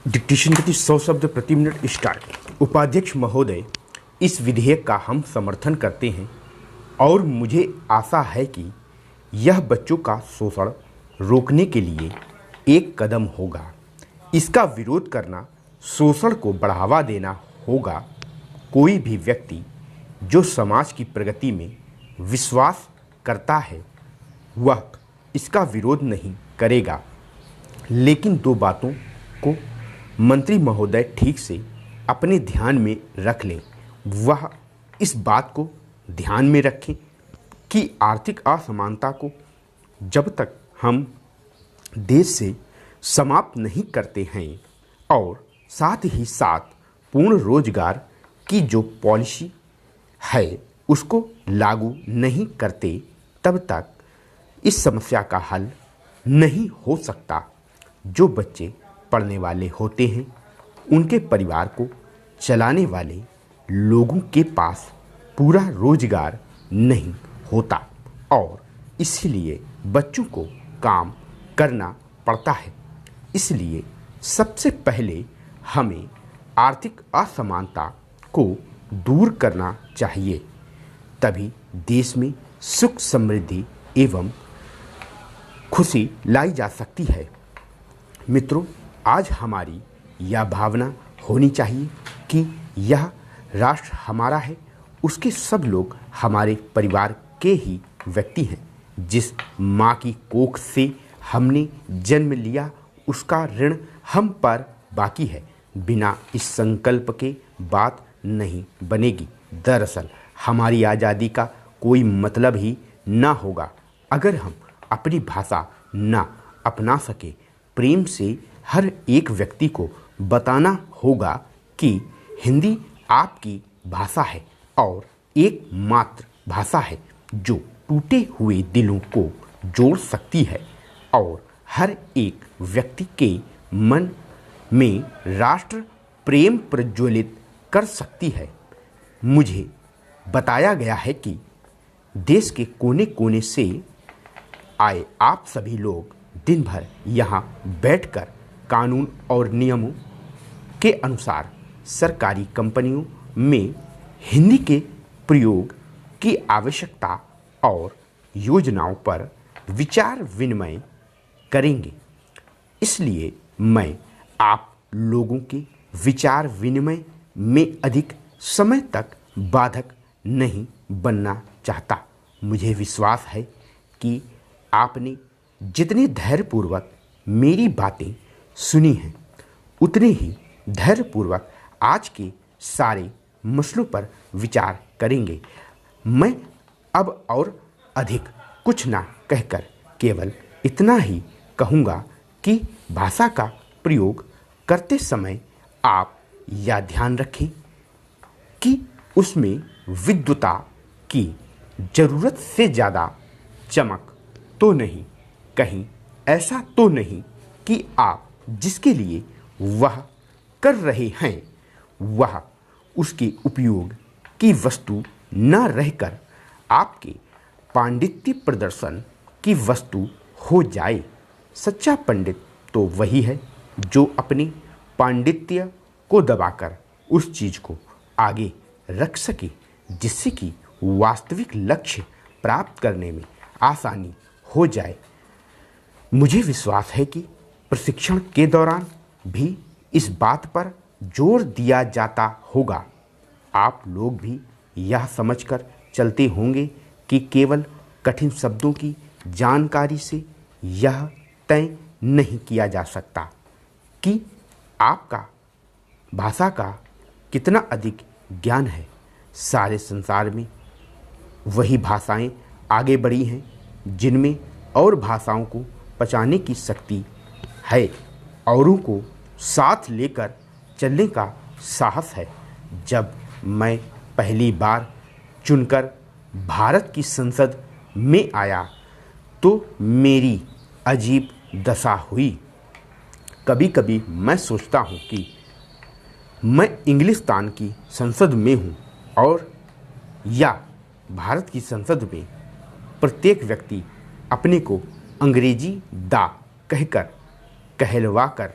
Dictation गति 100 शब्द प्रति मिनट स्टार्ट। उपाध्यक्ष महोदय, इस विधेयक का हम समर्थन करते हैं और मुझे आशा है कि यह बच्चों का शोषण रोकने के लिए एक कदम होगा। इसका विरोध करना शोषण को बढ़ावा देना होगा। कोई भी व्यक्ति जो समाज की प्रगति में विश्वास करता है वह इसका विरोध नहीं करेगा। लेकिन दो बातों को मंत्री महोदय ठीक से अपने ध्यान में रख लें। वह इस बात को ध्यान में रखें कि आर्थिक असमानता को जब तक हम देश से समाप्त नहीं करते हैं और साथ ही साथ पूर्ण रोजगार की जो पॉलिसी है उसको लागू नहीं करते, तब तक इस समस्या का हल नहीं हो सकता। जो बच्चे पढ़ने वाले होते हैं उनके परिवार को चलाने वाले लोगों के पास पूरा रोजगार नहीं होता और इसलिए बच्चों को काम करना पड़ता है। इसलिए सबसे पहले हमें आर्थिक असमानता को दूर करना चाहिए, तभी देश में सुख समृद्धि एवं खुशी लाई जा सकती है। मित्रों, आज हमारी यह भावना होनी चाहिए कि यह राष्ट्र हमारा है, उसके सब लोग हमारे परिवार के ही व्यक्ति हैं। जिस माँ की कोख से हमने जन्म लिया उसका ऋण हम पर बाकी है। बिना इस संकल्प के बात नहीं बनेगी। दरअसल हमारी आज़ादी का कोई मतलब ही ना होगा अगर हम अपनी भाषा ना अपना सके। प्रेम से हर एक व्यक्ति को बताना होगा कि हिंदी आपकी भाषा है और एकमात्र भाषा है जो टूटे हुए दिलों को जोड़ सकती है और हर एक व्यक्ति के मन में राष्ट्र प्रेम प्रज्वलित कर सकती है। मुझे बताया गया है कि देश के कोने कोने से आए आप सभी लोग दिन भर यहाँ बैठकर कानून और नियमों के अनुसार सरकारी कंपनियों में हिंदी के प्रयोग की आवश्यकता और योजनाओं पर विचार विनिमय करेंगे। इसलिए मैं आप लोगों के विचार विनिमय में अधिक समय तक बाधक नहीं बनना चाहता। मुझे विश्वास है कि आपने जितने धैर्यपूर्वक मेरी बातें सुनी हैं उतने ही धैर्यपूर्वक आज के सारे मसलों पर विचार करेंगे। मैं अब और अधिक कुछ ना कहकर केवल इतना ही कहूँगा कि भाषा का प्रयोग करते समय आप यह ध्यान रखें कि उसमें विद्वता की ज़रूरत से ज़्यादा चमक तो नहीं, कहीं ऐसा तो नहीं कि आप जिसके लिए वह कर रहे हैं वह उसके उपयोग की वस्तु न रहकर आपके पांडित्य प्रदर्शन की वस्तु हो जाए। सच्चा पंडित तो वही है जो अपने पांडित्य को दबाकर उस चीज़ को आगे रख सके जिससे कि वास्तविक लक्ष्य प्राप्त करने में आसानी हो जाए। मुझे विश्वास है कि प्रशिक्षण के दौरान भी इस बात पर जोर दिया जाता होगा। आप लोग भी यह समझकर चलते होंगे कि केवल कठिन शब्दों की जानकारी से यह तय नहीं किया जा सकता कि आपका भाषा का कितना अधिक ज्ञान है। सारे संसार में वही भाषाएं आगे बढ़ी हैं जिनमें और भाषाओं को पचाने की शक्ति है, औरों को साथ लेकर चलने का साहस है। जब मैं पहली बार चुनकर भारत की संसद में आया तो मेरी अजीब दशा हुई। कभी कभी मैं सोचता हूँ कि मैं इंग्लिस्तान की संसद में हूँ और या भारत की संसद में प्रत्येक व्यक्ति अपने को अंग्रेजी दा कहकर कहलवाकर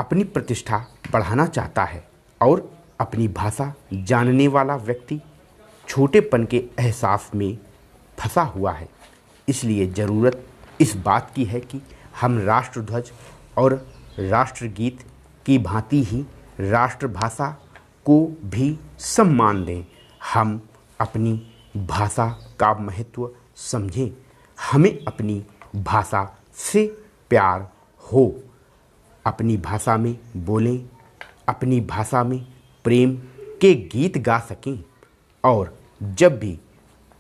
अपनी प्रतिष्ठा बढ़ाना चाहता है और अपनी भाषा जानने वाला व्यक्ति छोटेपन के एहसास में फंसा हुआ है। इसलिए ज़रूरत इस बात की है कि हम राष्ट्रध्वज और राष्ट्रगीत की भांति ही राष्ट्रभाषा को भी सम्मान दें। हम अपनी भाषा का महत्व समझें। हमें अपनी भाषा से प्यार हो। अपनी भाषा में बोलें, अपनी भाषा में प्रेम के गीत गा सकें। और जब भी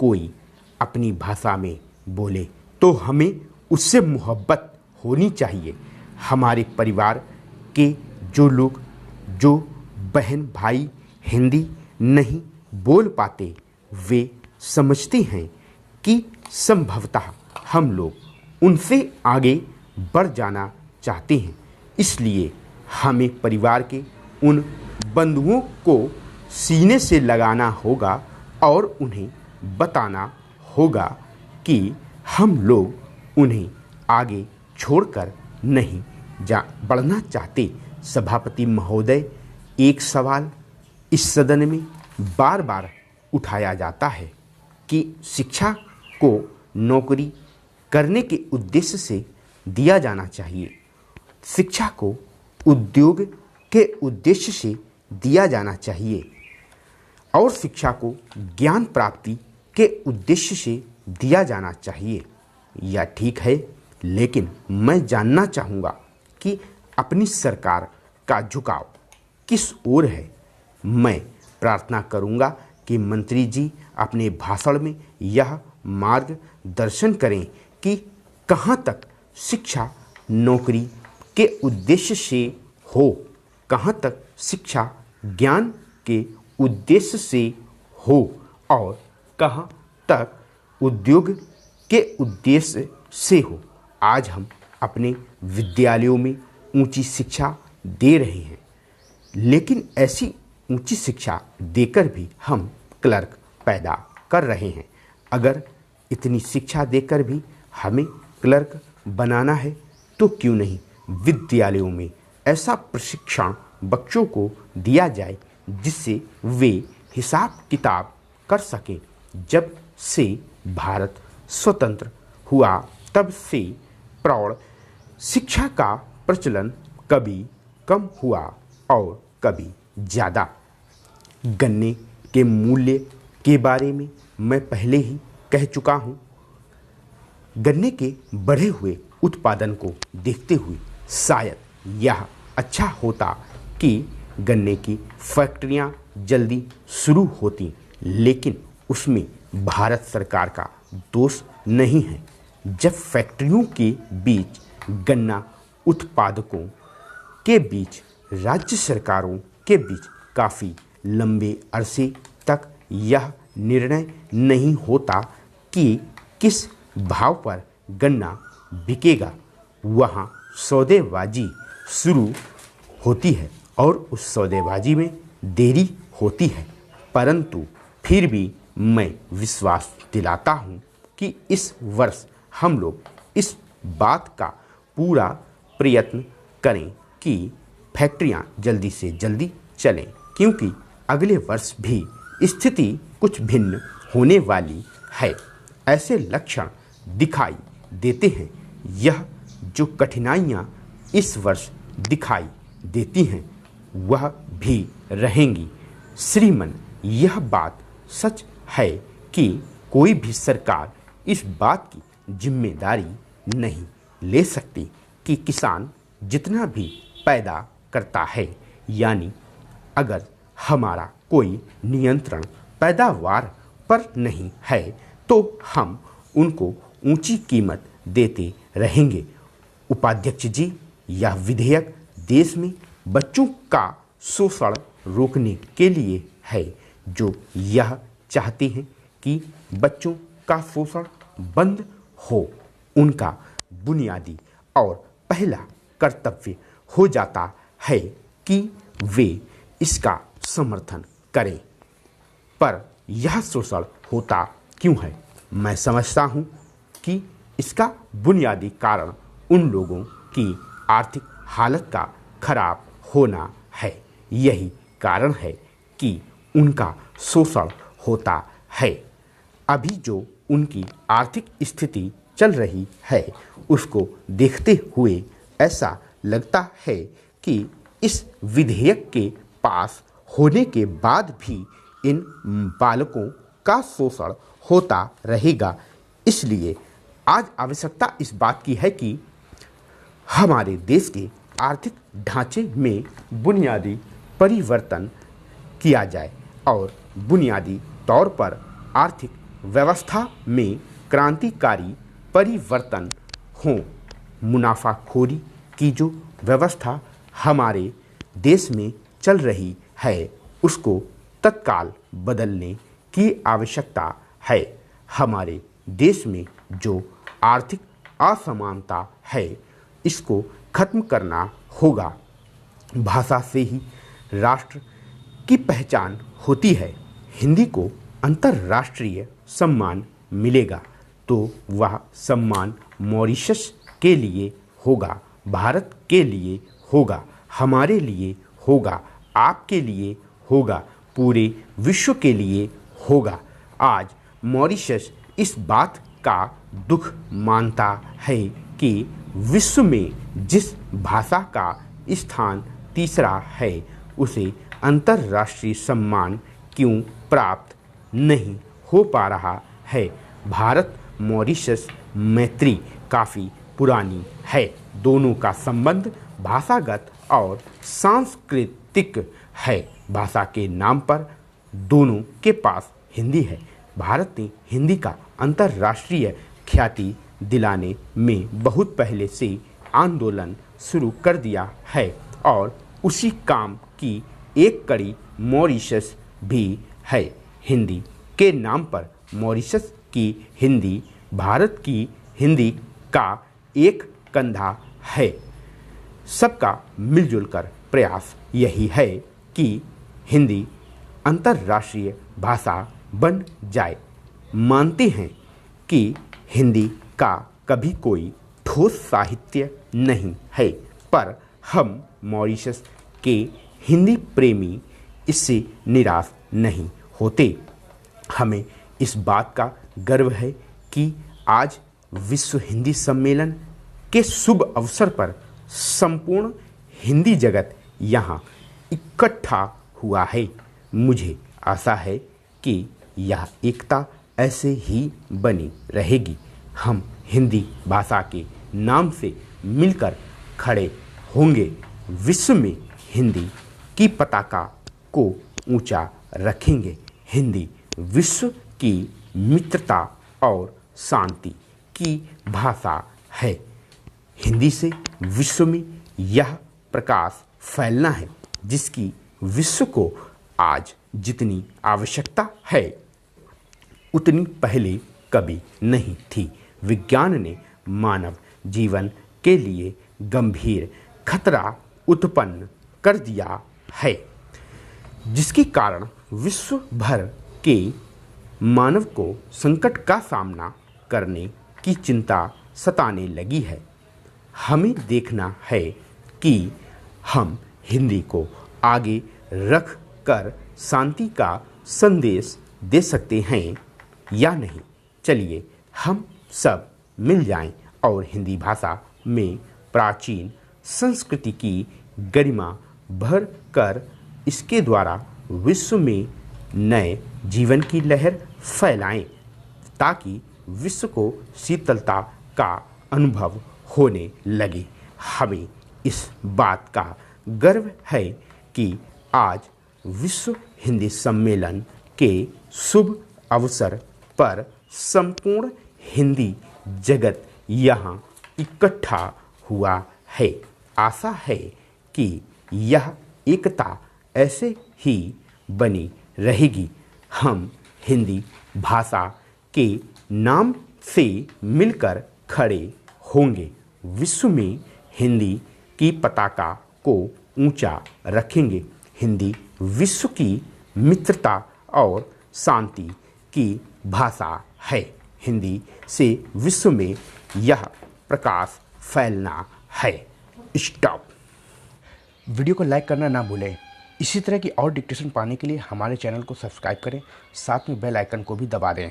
कोई अपनी भाषा में बोले तो हमें उससे मोहब्बत होनी चाहिए। हमारे परिवार के जो बहन भाई हिंदी नहीं बोल पाते, वे समझते हैं कि संभवतः हम लोग उनसे आगे बढ़ जाना चाहते हैं। इसलिए हमें परिवार के उन बंधुओं को सीने से लगाना होगा और उन्हें बताना होगा कि हम लोग उन्हें आगे छोड़कर नहीं बढ़ना चाहते। सभापति महोदय, एक सवाल इस सदन में बार बार उठाया जाता है कि शिक्षा को नौकरी करने के उद्देश्य से दिया जाना चाहिए। शिक्षा को उद्योग के उद्देश्य से दिया जाना चाहिए और शिक्षा को ज्ञान प्राप्ति के उद्देश्य से दिया जाना चाहिए। यह ठीक है, लेकिन मैं जानना चाहूँगा कि अपनी सरकार का झुकाव किस ओर है। मैं प्रार्थना करूँगा कि मंत्री जी अपने भाषण में यह मार्गदर्शन करें कि कहाँ तक शिक्षा नौकरी के उद्देश्य से हो, कहाँ तक शिक्षा ज्ञान के उद्देश्य से हो और कहाँ तक उद्योग के उद्देश्य से हो। आज हम अपने विद्यालयों में ऊंची शिक्षा दे रहे हैं, लेकिन ऐसी ऊंची शिक्षा देकर भी हम क्लर्क पैदा कर रहे हैं। अगर इतनी शिक्षा देकर भी हमें क्लर्क बनाना है तो क्यों नहीं विद्यालयों में ऐसा प्रशिक्षण बच्चों को दिया जाए जिससे वे हिसाब किताब कर सकें। जब से भारत स्वतंत्र हुआ तब से प्रौढ़ शिक्षा का प्रचलन कभी कम हुआ और कभी ज़्यादा। गन्ने के मूल्य के बारे में मैं पहले ही कह चुका हूँ। गन्ने के बढ़े हुए उत्पादन को देखते हुए शायद यह अच्छा होता कि गन्ने की फैक्ट्रियाँ जल्दी शुरू होती, लेकिन उसमें भारत सरकार का दोष नहीं है। जब फैक्ट्रियों के बीच गन्ना उत्पादकों के बीच राज्य सरकारों के बीच काफ़ी लंबे अरसे तक यह निर्णय नहीं होता कि किस भाव पर गन्ना बिकेगा, वहाँ सौदेबाजी शुरू होती है और उस सौदेबाजी में देरी होती है। परंतु फिर भी मैं विश्वास दिलाता हूँ कि इस वर्ष हम लोग इस बात का पूरा प्रयत्न करें कि फैक्ट्रियाँ जल्दी से जल्दी चलें, क्योंकि अगले वर्ष भी स्थिति कुछ भिन्न होने वाली है। ऐसे लक्षण दिखाई देते हैं। यह जो कठिनाइयाँ इस वर्ष दिखाई देती हैं वह भी रहेंगी। श्रीमान, यह बात सच है कि कोई भी सरकार इस बात की जिम्मेदारी नहीं ले सकती कि किसान जितना भी पैदा करता है, यानी अगर हमारा कोई नियंत्रण पैदावार पर नहीं है तो हम उनको ऊंची कीमत देते रहेंगे। उपाध्यक्ष जी, यह विधेयक देश में बच्चों का शोषण रोकने के लिए है, जो यह चाहते हैं कि बच्चों का शोषण बंद हो। उनका बुनियादी और पहला कर्तव्य हो जाता है कि वे इसका समर्थन करें। पर यह शोषण होता क्यों है? मैं समझता हूँ कि इसका बुनियादी कारण उन लोगों की आर्थिक हालत का खराब होना है। यही कारण है कि उनका शोषण होता है। अभी जो उनकी आर्थिक स्थिति चल रही है उसको देखते हुए ऐसा लगता है कि इस विधेयक के पास होने के बाद भी इन बालकों का शोषण होता रहेगा। इसलिए आज आवश्यकता इस बात की है कि हमारे देश के आर्थिक ढांचे में बुनियादी परिवर्तन किया जाए और बुनियादी तौर पर आर्थिक व्यवस्था में क्रांतिकारी परिवर्तन हो। मुनाफाखोरी की जो व्यवस्था हमारे देश में चल रही है उसको तत्काल बदलने की आवश्यकता है। हमारे देश में जो आर्थिक असमानता है इसको खत्म करना होगा। भाषा से ही राष्ट्र की पहचान होती है। हिंदी को अंतर्राष्ट्रीय सम्मान मिलेगा तो वह सम्मान मॉरिशस के लिए होगा, भारत के लिए होगा, हमारे लिए होगा, आपके लिए होगा, पूरे विश्व के लिए होगा। आज मॉरिशस इस बात का दुख मानता है कि विश्व में जिस भाषा का स्थान तीसरा है उसे अंतर्राष्ट्रीय सम्मान क्यों प्राप्त नहीं हो पा रहा है। भारत मॉरिशस मैत्री काफ़ी पुरानी है। दोनों का संबंध भाषागत और सांस्कृतिक है। भाषा के नाम पर दोनों के पास हिंदी है। भारत ने हिंदी का अंतर्राष्ट्रीय ख्याति दिलाने में बहुत पहले से आंदोलन शुरू कर दिया है और उसी काम की एक कड़ी मॉरिशस भी है। हिंदी के नाम पर मॉरिशस की हिंदी भारत की हिंदी का एक कंधा है। सबका मिलजुल कर प्रयास यही है कि हिंदी अंतर्राष्ट्रीय भाषा बन जाए। मानते हैं कि हिंदी का कभी कोई ठोस साहित्य नहीं है, पर हम मॉरिशस के हिंदी प्रेमी इससे निराश नहीं होते। हमें इस बात का गर्व है कि आज विश्व हिंदी सम्मेलन के शुभ अवसर पर संपूर्ण हिंदी जगत यहाँ इकट्ठा हुआ है। मुझे आशा है कि यह एकता ऐसे ही बनी रहेगी। हम हिंदी भाषा के नाम से मिलकर खड़े होंगे। विश्व में हिंदी की पताका को ऊंचा रखेंगे। हिंदी विश्व की मित्रता और शांति की भाषा है। हिंदी से विश्व में यह प्रकाश फैलना है जिसकी विश्व को आज जितनी आवश्यकता है उतनी पहले कभी नहीं थी। विज्ञान ने मानव जीवन के लिए गंभीर खतरा उत्पन्न कर दिया है, जिसके कारण विश्व भर के मानव को संकट का सामना करने की चिंता सताने लगी है। हमें देखना है कि हम हिंदी को आगे रख कर शांति का संदेश दे सकते हैं या नहीं। चलिए हम सब मिल जाएं और हिंदी भाषा में प्राचीन संस्कृति की गरिमा भर कर इसके द्वारा विश्व में नए जीवन की लहर फैलाएं, ताकि विश्व को शीतलता का अनुभव होने लगे। हमें इस बात का गर्व है कि आज विश्व हिंदी सम्मेलन के शुभ अवसर पर संपूर्ण हिंदी जगत यहाँ इकट्ठा हुआ है। आशा है कि यह एकता ऐसे ही बनी रहेगी। हम हिंदी भाषा के नाम से मिलकर खड़े होंगे। विश्व में हिंदी की पताका को ऊंचा रखेंगे। हिंदी विश्व की मित्रता और शांति की भाषा है। हिंदी से विश्व में यह प्रकाश फैलना है। स्टॉप। वीडियो को लाइक करना ना भूलें। इसी तरह की और डिक्टेशन पाने के लिए हमारे चैनल को सब्सक्राइब करें, साथ में बेल आइकन को भी दबा दें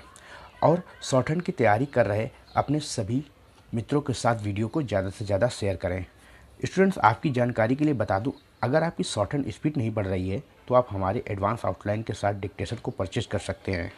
और शॉर्टहैंड की तैयारी कर रहे अपने सभी मित्रों के साथ वीडियो को ज़्यादा से ज़्यादा शेयर करें। स्टूडेंट्स, आपकी जानकारी के लिए बता दूं, अगर आपकी शॉर्टहैंड स्पीड नहीं बढ़ रही है तो आप हमारे एडवांस आउटलाइन के साथ डिक्टेशन को परचेज कर सकते हैं।